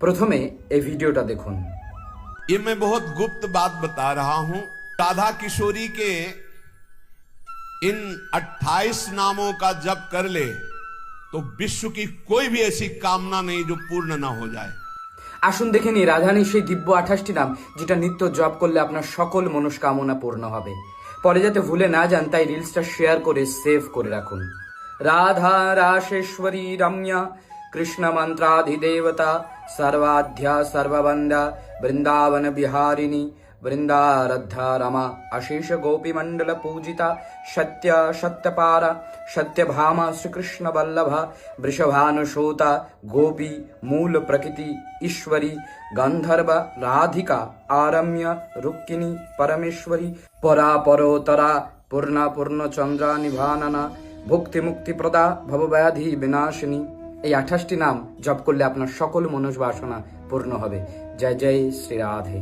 প্রথমে এই ভিডিওটা দেখুন। ये मैं बहुत गुप्त बात बता रहा हूं। राधा किशोरी के इन 28 नामों का जप कर ले तो विश्व की कोई भी ऐसी कामना नहीं जो पूर्ण ना हो जाए। আসুন দেখে নি রাধারানীর সেই দিব্য 28টি নাম যেটা নিত্য জপ করলে আপনার সকল মনস্কামনা পূর্ণ হবে। পরে যাতে ভুলে না যান তাই রিলসটা শেয়ার করে সেভ করে রাখুন। রাধা রাশেশ্বরী রম্যা কৃষ্ণ মন্ত্রাধিদেবতা সর্বাধ্যা সর্ববন্দা বৃন্দাবন বিহারিণী वृंदारद्धा रमा अशेष गोपी मंडल पूजिता सत्य सत्यपारा सत्यभामा श्रीकृष्ण वल्लभा वृषभानुसूता गोपी मूल प्रकृति ईश्वरी गंधर्व राधिका आरम्य रुक्मिणी परमेश्वरी परा परोतरा पूर्णा पूर्ण चंद्रा निभानना भुक्ति मुक्ति प्रदा भवव्याधि विनाशिनी। এই 28টি নাম জপ করলে আপনার সকল মনস্বাসনা পূর্ণ হবে। জয় জয় শ্রী রাধে।